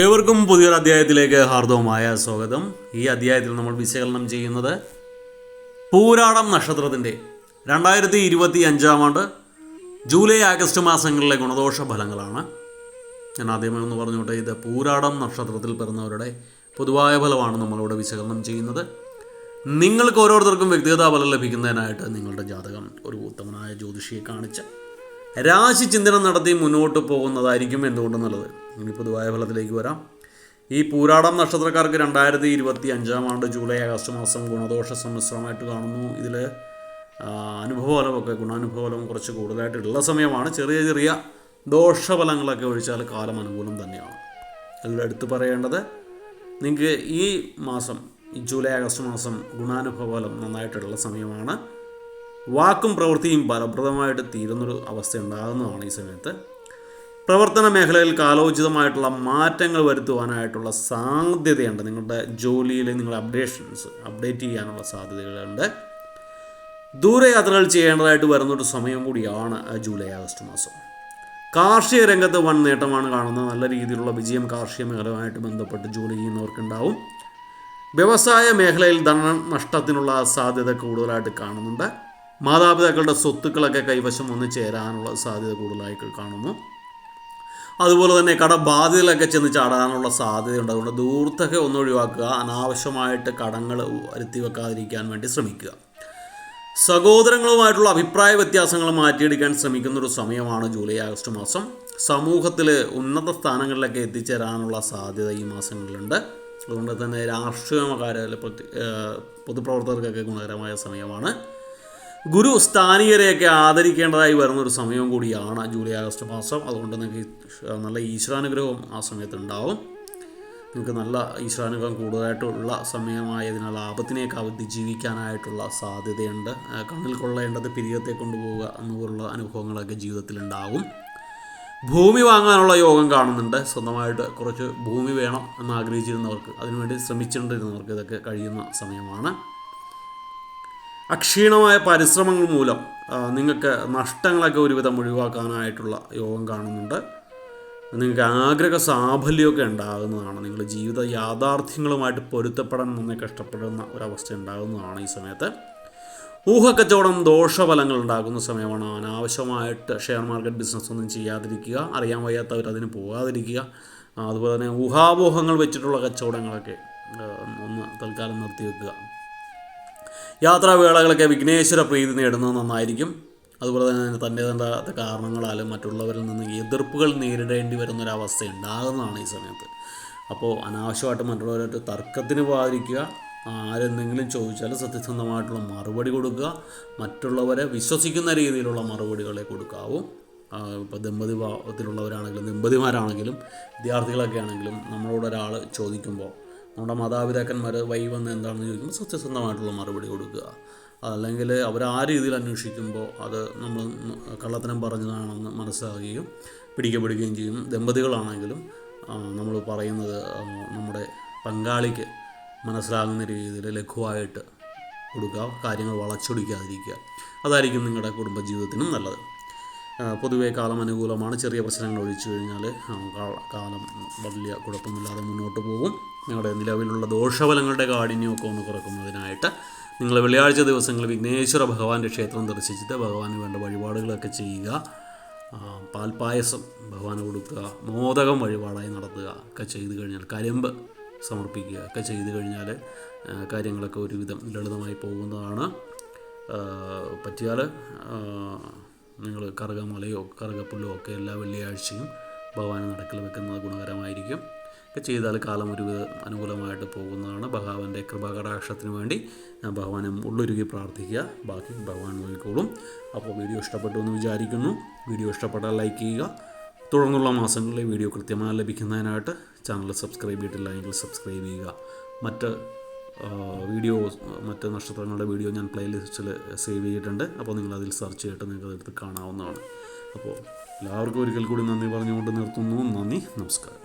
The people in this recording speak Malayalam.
ഏവർക്കും പുതിയൊരു അധ്യായത്തിലേക്ക് ഹാർദവമായ സ്വാഗതം. ഈ അധ്യായത്തിൽ നമ്മൾ വിശകലനം ചെയ്യുന്നത് പൂരാടം നക്ഷത്രത്തിൻ്റെ 2025 ആണ്ട് ജൂലൈ ആഗസ്റ്റ് മാസങ്ങളിലെ ഗുണദോഷ ഫലങ്ങളാണ്. ഞാൻ ആദ്യമേ ഒന്ന് പറഞ്ഞോട്ടെ, ഇത് പൂരാടം നക്ഷത്രത്തിൽ പിറന്നവരുടെ പൊതുവായ ഫലമാണ് നമ്മളിവിടെ വിശകലനം ചെയ്യുന്നത്. നിങ്ങൾക്ക് ഓരോരുത്തർക്കും വ്യക്തിഗത ഫലം ലഭിക്കുന്നതിനായിട്ട് നിങ്ങളുടെ ജാതകം ഒരു ഉത്തമനായ ജ്യോതിഷിയെ കാണിച്ച് രാശി ചിന്തനം നടത്തി മുന്നോട്ട് പോകുന്നതായിരിക്കും എന്തുകൊണ്ട് നല്ലത്. ഇനി പൊതുവായ ഫലത്തിലേക്ക് വരാം. ഈ പൂരാടം നക്ഷത്രക്കാർക്ക് 2025 ആണ്ട് ജൂലൈ ആഗസ്റ്റ് മാസം ഗുണദോഷ സമ്മിശ്രമായിട്ട് കാണുന്നു. ഇതിൽ അനുഭവഫലമൊക്കെ ഗുണാനുഭവഫലം കുറച്ച് കൂടുതലായിട്ടുള്ള സമയമാണ്. ചെറിയ ചെറിയ ദോഷഫലങ്ങളൊക്കെ ഒഴിച്ചാൽ കാലം അനുകൂലം തന്നെയാണ്. അതിൽ എടുത്തു പറയേണ്ടത്, നിങ്ങൾക്ക് ഈ മാസം ജൂലൈ ആഗസ്റ്റ് മാസം ഗുണാനുഭവഫലം നന്നായിട്ടുള്ള സമയമാണ്. വാക്കും പ്രവൃത്തിയും ഫലപ്രദമായിട്ട് തീരുന്നൊരു അവസ്ഥ ഉണ്ടാകുന്നതാണ്. ഈ സമയത്ത് പ്രവർത്തന മേഖലയിൽ കാലോചിതമായിട്ടുള്ള മാറ്റങ്ങൾ വരുത്തുവാനായിട്ടുള്ള സാധ്യതയുണ്ട്. നിങ്ങളുടെ ജോലിയിൽ നിങ്ങളുടെ അപ്ഡേറ്റ് ചെയ്യാനുള്ള സാധ്യതകളുണ്ട്. ദൂരയാത്രകൾ ചെയ്യേണ്ടതായിട്ട് വരുന്നൊരു സമയം കൂടിയാണ് ജൂലൈ ആഗസ്റ്റ് മാസം. കാർഷിക രംഗത്ത് വൻ നേട്ടമാണ് കാണുന്നത്. നല്ല രീതിയിലുള്ള വിജയം കാർഷിക മേഖലയുമായിട്ട് ബന്ധപ്പെട്ട് ജോലി ചെയ്യുന്നവർക്കുണ്ടാവും. വ്യവസായ മേഖലയിൽ ധനനഷ്ടത്തിനുള്ള സാധ്യത കൂടുതലായിട്ട് കാണുന്നുണ്ട്. മാതാപിതാക്കളുടെ സ്വത്തുക്കളൊക്കെ കൈവശം വന്ന് ചേരാനുള്ള സാധ്യത കൂടുതലായിട്ട് കാണുന്നു. അതുപോലെ തന്നെ കടബാധ്യതകളൊക്കെ ചെന്ന് ചാടാനുള്ള സാധ്യതയുണ്ട്. അതുകൊണ്ട് ദൂർത്തൊക്കെ ഒന്ന് ഒഴിവാക്കുക. അനാവശ്യമായിട്ട് കടങ്ങൾ വരുത്തി വെക്കാതിരിക്കാൻ വേണ്ടി ശ്രമിക്കുക. സഹോദരങ്ങളുമായിട്ടുള്ള അഭിപ്രായ വ്യത്യാസങ്ങൾ മാറ്റിയെടുക്കാൻ ശ്രമിക്കുന്നൊരു സമയമാണ് ജൂലൈ ആഗസ്റ്റ് മാസം. സമൂഹത്തിൽ ഉന്നത സ്ഥാനങ്ങളിലൊക്കെ എത്തിച്ചേരാനുള്ള സാധ്യത ഈ മാസങ്ങളിലുണ്ട്. അതുകൊണ്ട് തന്നെ രാഷ്ട്രീയക്കാരിൽ പൊതുപ്രവർത്തകർക്കൊക്കെ ഗുണകരമായ സമയമാണ്. ഗുരു സ്ഥാനീയരെയൊക്കെ ആദരിക്കേണ്ടതായി വരുന്നൊരു സമയവും കൂടിയാണ് ജൂലൈ ആഗസ്റ്റ് മാസം. അതുകൊണ്ട് നിങ്ങൾക്ക് നല്ല ഈശ്വരാനുഗ്രഹവും ആ സമയത്തുണ്ടാവും. നിങ്ങൾക്ക് നല്ല ഈശ്വരാനുഗ്രഹം കൂടുതലായിട്ടുള്ള സമയമായതിനാൽ ആപത്തിനെയൊക്കെ അതിജീവിക്കാനായിട്ടുള്ള സാധ്യതയുണ്ട്. കണ്ണിൽ കൊള്ളേണ്ടത് പിരിയത്തെ കൊണ്ടുപോവുക എന്നുള്ള അനുഭവങ്ങളൊക്കെ ജീവിതത്തിലുണ്ടാകും. ഭൂമി വാങ്ങാനുള്ള യോഗം കാണുന്നുണ്ട്. സ്വന്തമായിട്ട് കുറച്ച് ഭൂമി വേണം എന്ന് ആഗ്രഹിച്ചിരുന്നവർക്ക്, അതിനുവേണ്ടി ശ്രമിച്ചുകൊണ്ടിരുന്നവർക്ക് ഇതൊക്കെ കഴിയുന്ന സമയമാണ്. അക്ഷീണമായ പരിശ്രമങ്ങൾ മൂലം നിങ്ങൾക്ക് നഷ്ടങ്ങളൊക്കെ ഒരുവിധം ഒഴിവാക്കാനായിട്ടുള്ള യോഗം കാണുന്നുണ്ട്. നിങ്ങൾക്ക് ആഗ്രഹ സാഫല്യമൊക്കെ ഉണ്ടാകുന്നതാണ്. നിങ്ങൾ ജീവിത യാഥാർത്ഥ്യങ്ങളുമായിട്ട് പൊരുത്തപ്പെടാൻ നന്നേ കഷ്ടപ്പെടുന്ന ഒരവസ്ഥ ഉണ്ടാകുന്നതാണ് ഈ സമയത്ത്. ഊഹക്കച്ചവടം ദോഷഫലങ്ങൾ ഉണ്ടാകുന്ന സമയമാണ്. അനാവശ്യമായിട്ട് ഷെയർ മാർക്കറ്റ് ബിസിനസ് ഒന്നും ചെയ്യാതിരിക്കുക. അറിയാൻ വയ്യാത്തവർ അതിന് പോകാതിരിക്കുക. അതുപോലെ തന്നെ ഊഹാപോഹങ്ങൾ വെച്ചിട്ടുള്ള കച്ചവടങ്ങളൊക്കെ ഒന്ന് തൽക്കാലം നിർത്തിവെക്കുക. യാത്രാവേളകളൊക്കെ വിഘ്നേശ്വര പ്രീതി നേടുന്നത് നന്നായിരിക്കും. അതുപോലെ തന്നെ തൻ്റേതായ കാരണങ്ങളാലും മറ്റുള്ളവരിൽ നിന്ന് എതിർപ്പുകൾ നേരിടേണ്ടി വരുന്നൊരവസ്ഥ ഉണ്ടാകുന്നതാണ് ഈ സമയത്ത്. അപ്പോൾ അനാവശ്യമായിട്ട് മറ്റുള്ളവരായിട്ട് തർക്കത്തിന് പോകാതിരിക്കുക. ആരെന്തെങ്കിലും ചോദിച്ചാൽ സത്യസന്ധമായിട്ടുള്ള മറുപടി കൊടുക്കുക. മറ്റുള്ളവരെ വിശ്വസിക്കുന്ന രീതിയിലുള്ള മറുപടികളെ കൊടുക്കാവൂ. ഇപ്പോൾ ദമ്പതിഭാവത്തിലുള്ളവരാണെങ്കിലും ദമ്പതിമാരാണെങ്കിലും വിദ്യാർത്ഥികളൊക്കെ ആണെങ്കിലും നമ്മളോടൊരാൾ ചോദിക്കുമ്പോൾ നമ്മുടെ മാതാപിതാക്കന്മാർ വന്ന് എന്താണെന്ന് ചോദിക്കുമ്പോൾ സത്യസന്ധമായിട്ടുള്ള മറുപടി കൊടുക്കുക. അല്ലെങ്കിൽ അവർ ആ രീതിയിൽ അന്വേഷിക്കുമ്പോൾ അത് നമ്മൾ കള്ളത്തരം പറഞ്ഞതാണെന്ന് മനസ്സിലാക്കുകയും പിടിക്കപ്പെടുകയും ചെയ്യും. ദമ്പതികളാണെങ്കിലും നമ്മൾ പറയുന്നത് നമ്മുടെ പങ്കാളിക്ക് മനസ്സിലാകുന്ന രീതിയിൽ ലഘുവായിട്ട് കൊടുക്കുക. കാര്യങ്ങൾ വളച്ചൊടിക്കാതിരിക്കുക. അതായിരിക്കും നിങ്ങളുടെ കുടുംബജീവിതത്തിനും നല്ലത്. പൊതുവേ കാലം അനുകൂലമാണ്. ചെറിയ പ്രശ്നങ്ങൾ ഒഴിച്ചു കഴിഞ്ഞാൽ കാലം വലിയ കുഴപ്പമില്ലാതെ മുന്നോട്ട് പോകും. നിങ്ങളുടെ നിലവിലുള്ള ദോഷഫലങ്ങളുടെ കാഠിന്യമൊക്കെ ഒന്ന് കുറക്കുന്നതിനായിട്ട് നിങ്ങൾ വെള്ളിയാഴ്ച ദിവസങ്ങളിൽ വിഘ്നേശ്വര ഭഗവാന്റെ ക്ഷേത്രം ദർശിച്ചിട്ട് ഭഗവാന് വേണ്ട വഴിപാടുകളൊക്കെ ചെയ്യുക. പാൽപ്പായസം ഭഗവാന് കൊടുക്കുക. മോദകം വഴിപാടായി നടത്തുക ഒക്കെ ചെയ്തു കഴിഞ്ഞാൽ, കരിമ്പ് സമർപ്പിക്കുക ഒക്കെ ചെയ്തു കഴിഞ്ഞാൽ കാര്യങ്ങളൊക്കെ ഒരുവിധം ലളിതമായി പോകുന്നതാണ്. പറ്റിയാൽ നിങ്ങൾ കറുകമലയോ കറുകപ്പുല്ലോ ഒക്കെ എല്ലാ വെള്ളിയാഴ്ചയും ഭഗവാന് നടക്കൽ വെക്കുന്നത് ഗുണകരമായിരിക്കും. ഒക്കെ ചെയ്താൽ കാലം ഒരുവിധം അനുകൂലമായിട്ട് പോകുന്നതാണ്. ഭഗവാന്റെ കൃപാകടാക്ഷത്തിന് വേണ്ടി ഭഗവാനെ ഉള്ളൊരുക്കി പ്രാർത്ഥിക്കുക. ബാക്കി ഭഗവാൻ നോക്കിക്കോളും. അപ്പോൾ വീഡിയോ ഇഷ്ടപ്പെട്ടു എന്ന് വിചാരിക്കുന്നു. വീഡിയോ ഇഷ്ടപ്പെട്ടാൽ ലൈക്ക് ചെയ്യുക. തുടർന്നുള്ള മാസങ്ങളിൽ വീഡിയോ കൃത്യമായി ലഭിക്കുന്നതിനായിട്ട് ചാനൽ സബ്സ്ക്രൈബ് ചെയ്തിട്ടില്ല എങ്കിൽ സബ്സ്ക്രൈബ് ചെയ്യുക. മറ്റ് നക്ഷത്രങ്ങളുടെ വീഡിയോ ഞാൻ പ്ലേലിസ്റ്റിൽ സേവ് ചെയ്തിട്ടുണ്ട്. അപ്പോൾ നിങ്ങളതിൽ സെർച്ച് ചെയ്തിട്ട് നിങ്ങൾക്ക് അതെടുത്ത് കാണാവുന്നതാണ്. അപ്പോൾ എല്ലാവർക്കും ഒരിക്കൽ കൂടി നന്ദി പറഞ്ഞുകൊണ്ട് നിർത്തുന്നു. നന്ദി, നമസ്കാരം.